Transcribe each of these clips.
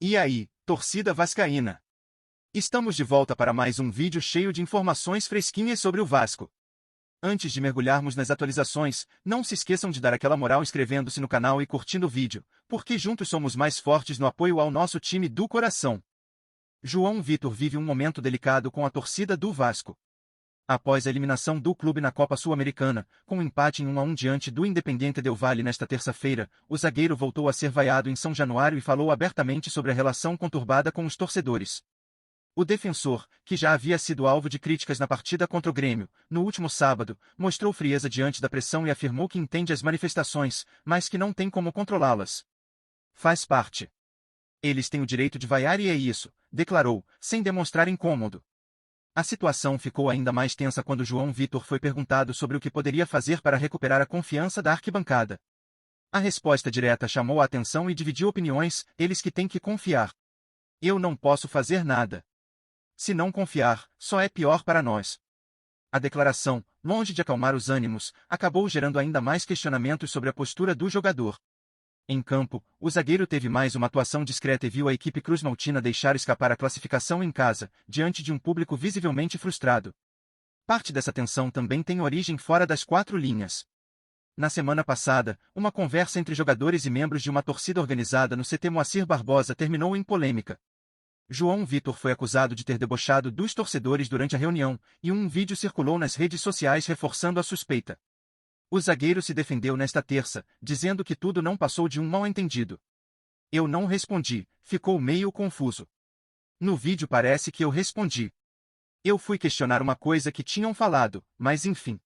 E aí, torcida vascaína? Estamos de volta para mais um vídeo cheio de informações fresquinhas sobre o Vasco. Antes de mergulharmos nas atualizações, não se esqueçam de dar aquela moral inscrevendo-se no canal e curtindo o vídeo, porque juntos somos mais fortes no apoio ao nosso time do coração. João Vitor vive um momento delicado com a torcida do Vasco. Após a eliminação do clube na Copa Sul-Americana, com um empate em 1-1 diante do Independiente del Valle nesta terça-feira, o zagueiro voltou a ser vaiado em São Januário e falou abertamente sobre a relação conturbada com os torcedores. O defensor, que já havia sido alvo de críticas na partida contra o Grêmio, no último sábado, mostrou frieza diante da pressão e afirmou que entende as manifestações, mas que não tem como controlá-las. Faz parte. Eles têm o direito de vaiar e é isso, declarou, sem demonstrar incômodo. A situação ficou ainda mais tensa quando João Vitor foi perguntado sobre o que poderia fazer para recuperar a confiança da arquibancada. A resposta direta chamou a atenção e dividiu opiniões, eles que têm que confiar. Eu não posso fazer nada. Se não confiar, só é pior para nós. A declaração, longe de acalmar os ânimos, acabou gerando ainda mais questionamentos sobre a postura do jogador. Em campo, o zagueiro teve mais uma atuação discreta e viu a equipe cruzmaltina deixar escapar a classificação em casa, diante de um público visivelmente frustrado. Parte dessa tensão também tem origem fora das quatro linhas. Na semana passada, uma conversa entre jogadores e membros de uma torcida organizada no CT Moacir Barbosa terminou em polêmica. João Vitor foi acusado de ter debochado dos torcedores durante a reunião, e um vídeo circulou nas redes sociais reforçando a suspeita. O zagueiro se defendeu nesta terça, dizendo que tudo não passou de um mal-entendido. Eu não respondi, ficou meio confuso. No vídeo parece que eu respondi. Eu fui questionar uma coisa que tinham falado, mas enfim.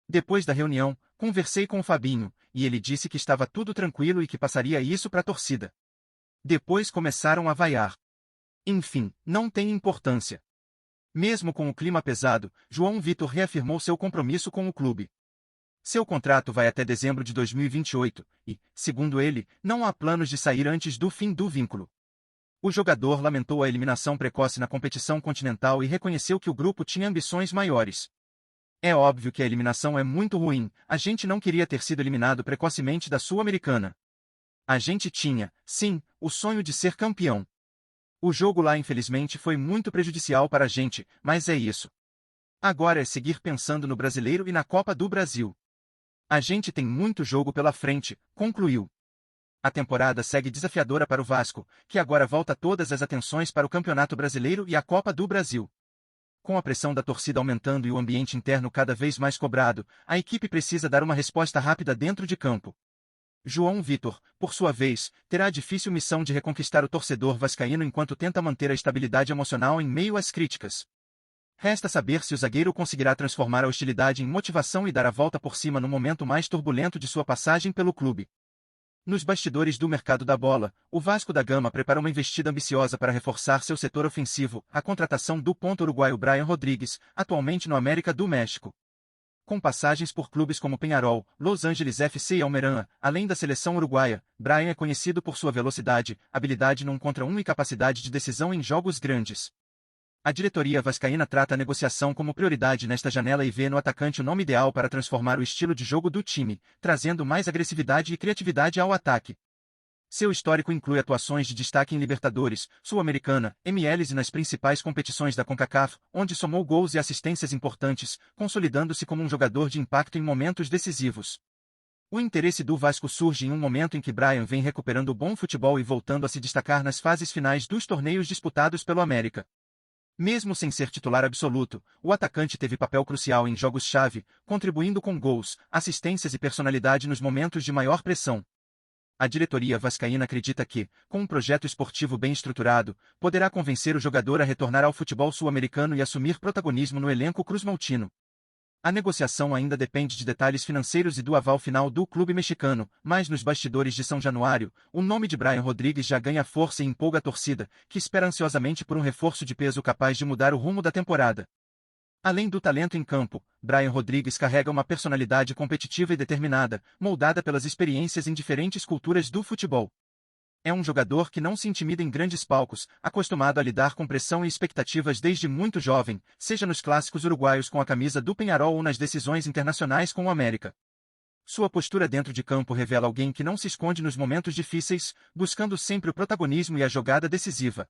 Depois da reunião, conversei com o Fabinho, e ele disse que estava tudo tranquilo e que passaria isso para a torcida. Depois começaram a vaiar. Enfim, não tem importância. Mesmo com o clima pesado, João Vitor reafirmou seu compromisso com o clube. Seu contrato vai até dezembro de 2028, e, segundo ele, não há planos de sair antes do fim do vínculo. O jogador lamentou a eliminação precoce na competição continental e reconheceu que o grupo tinha ambições maiores. É óbvio que a eliminação é muito ruim, a gente não queria ter sido eliminado precocemente da Sul-Americana. A gente tinha, sim, o sonho de ser campeão. O jogo lá infelizmente foi muito prejudicial para a gente, mas é isso. Agora é seguir pensando no Brasileiro e na Copa do Brasil. A gente tem muito jogo pela frente, concluiu. A temporada segue desafiadora para o Vasco, que agora volta todas as atenções para o Campeonato Brasileiro e a Copa do Brasil. Com a pressão da torcida aumentando e o ambiente interno cada vez mais cobrado, a equipe precisa dar uma resposta rápida dentro de campo. João Vitor, por sua vez, terá a difícil missão de reconquistar o torcedor vascaíno enquanto tenta manter a estabilidade emocional em meio às críticas. Resta saber se o zagueiro conseguirá transformar a hostilidade em motivação e dar a volta por cima no momento mais turbulento de sua passagem pelo clube. Nos bastidores do mercado da bola, o Vasco da Gama prepara uma investida ambiciosa para reforçar seu setor ofensivo, a contratação do ponta uruguaio Brian Rodrigues, atualmente no América do México. Com passagens por clubes como Peñarol, Los Angeles FC e Almería, além da seleção uruguaia, Brian é conhecido por sua velocidade, habilidade no 1 contra 1 e capacidade de decisão em jogos grandes. A diretoria vascaína trata a negociação como prioridade nesta janela e vê no atacante o nome ideal para transformar o estilo de jogo do time, trazendo mais agressividade e criatividade ao ataque. Seu histórico inclui atuações de destaque em Libertadores, Sul-Americana, MLS e nas principais competições da CONCACAF, onde somou gols e assistências importantes, consolidando-se como um jogador de impacto em momentos decisivos. O interesse do Vasco surge em um momento em que Brian vem recuperando o bom futebol e voltando a se destacar nas fases finais dos torneios disputados pelo América. Mesmo sem ser titular absoluto, o atacante teve papel crucial em jogos-chave, contribuindo com gols, assistências e personalidade nos momentos de maior pressão. A diretoria vascaína acredita que, com um projeto esportivo bem estruturado, poderá convencer o jogador a retornar ao futebol sul-americano e assumir protagonismo no elenco cruzmaltino. A negociação ainda depende de detalhes financeiros e do aval final do clube mexicano, mas nos bastidores de São Januário, o nome de Brian Rodrigues já ganha força e empolga a torcida, que espera ansiosamente por um reforço de peso capaz de mudar o rumo da temporada. Além do talento em campo, Brian Rodrigues carrega uma personalidade competitiva e determinada, moldada pelas experiências em diferentes culturas do futebol. É um jogador que não se intimida em grandes palcos, acostumado a lidar com pressão e expectativas desde muito jovem, seja nos clássicos uruguaios com a camisa do Peñarol ou nas decisões internacionais com o América. Sua postura dentro de campo revela alguém que não se esconde nos momentos difíceis, buscando sempre o protagonismo e a jogada decisiva.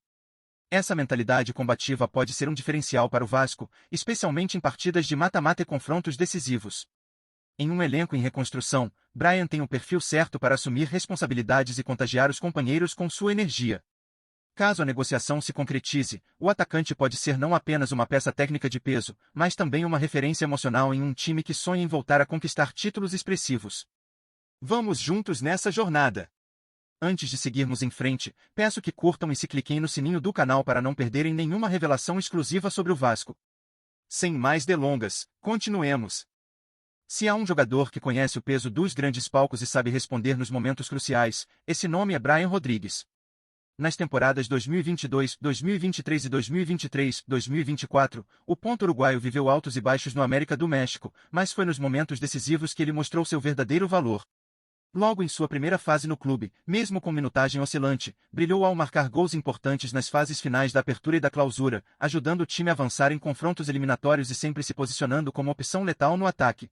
Essa mentalidade combativa pode ser um diferencial para o Vasco, especialmente em partidas de mata-mata e confrontos decisivos. Em um elenco em reconstrução, Bryan tem o perfil certo para assumir responsabilidades e contagiar os companheiros com sua energia. Caso a negociação se concretize, o atacante pode ser não apenas uma peça técnica de peso, mas também uma referência emocional em um time que sonha em voltar a conquistar títulos expressivos. Vamos juntos nessa jornada! Antes de seguirmos em frente, peço que curtam e se cliquem no sininho do canal para não perderem nenhuma revelação exclusiva sobre o Vasco. Sem mais delongas, continuemos. Se há um jogador que conhece o peso dos grandes palcos e sabe responder nos momentos cruciais, esse nome é Bryan Rodrigues. Nas temporadas 2022, 2023 e 2023-2024, o ponta uruguaio viveu altos e baixos no América do México, mas foi nos momentos decisivos que ele mostrou seu verdadeiro valor. Logo em sua primeira fase no clube, mesmo com minutagem oscilante, brilhou ao marcar gols importantes nas fases finais da Apertura e da Clausura, ajudando o time a avançar em confrontos eliminatórios e sempre se posicionando como opção letal no ataque.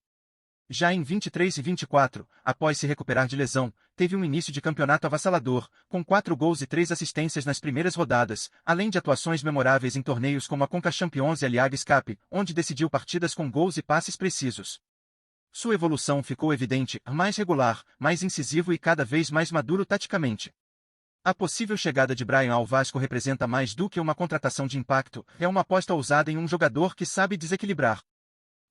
Já em 23 e 24, após se recuperar de lesão, teve um início de campeonato avassalador, com 4 gols e 3 assistências nas primeiras rodadas, além de atuações memoráveis em torneios como a Conca Champions e a Liga Escape, onde decidiu partidas com gols e passes precisos. Sua evolução ficou evidente, mais regular, mais incisivo e cada vez mais maduro taticamente. A possível chegada de Bryan ao Vasco representa mais do que uma contratação de impacto, é uma aposta ousada em um jogador que sabe desequilibrar.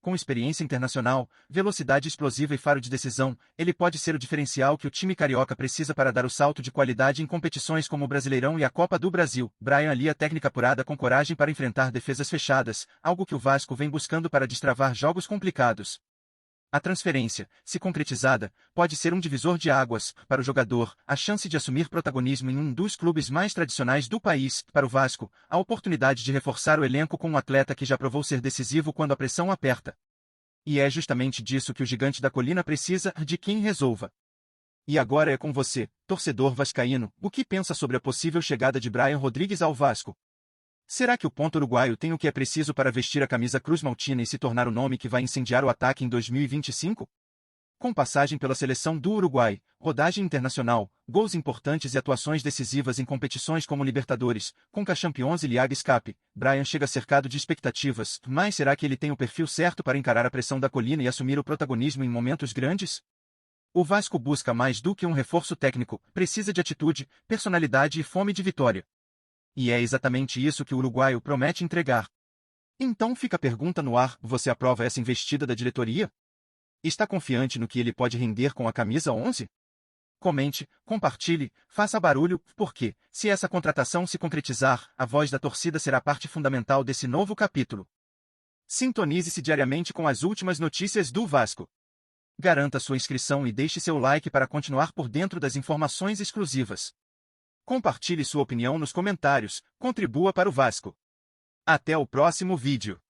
Com experiência internacional, velocidade explosiva e faro de decisão, ele pode ser o diferencial que o time carioca precisa para dar o salto de qualidade em competições como o Brasileirão e a Copa do Brasil. Bryan alia técnica apurada com coragem para enfrentar defesas fechadas, algo que o Vasco vem buscando para destravar jogos complicados. A transferência, se concretizada, pode ser um divisor de águas para o jogador, a chance de assumir protagonismo em um dos clubes mais tradicionais do país, para o Vasco, a oportunidade de reforçar o elenco com um atleta que já provou ser decisivo quando a pressão aperta. E é justamente disso que o Gigante da Colina precisa, de quem resolva. E agora é com você, torcedor vascaíno, o que pensa sobre a possível chegada de Bryan Rodrigues ao Vasco? Será que o ponta uruguaio tem o que é preciso para vestir a camisa cruz-maltina e se tornar o nome que vai incendiar o ataque em 2025? Com passagem pela seleção do Uruguai, rodagem internacional, gols importantes e atuações decisivas em competições como Libertadores, Conca Champions e Liga Escape, Bryan chega cercado de expectativas, mas será que ele tem o perfil certo para encarar a pressão da colina e assumir o protagonismo em momentos grandes? O Vasco busca mais do que um reforço técnico, precisa de atitude, personalidade e fome de vitória. E é exatamente isso que o uruguaio promete entregar. Então fica a pergunta no ar, você aprova essa investida da diretoria? Está confiante no que ele pode render com a camisa 11? Comente, compartilhe, faça barulho, porque, se essa contratação se concretizar, a voz da torcida será parte fundamental desse novo capítulo. Sintonize-se diariamente com as últimas notícias do Vasco. Garanta sua inscrição e deixe seu like para continuar por dentro das informações exclusivas. Compartilhe sua opinião nos comentários, contribua para o Vasco. Até o próximo vídeo.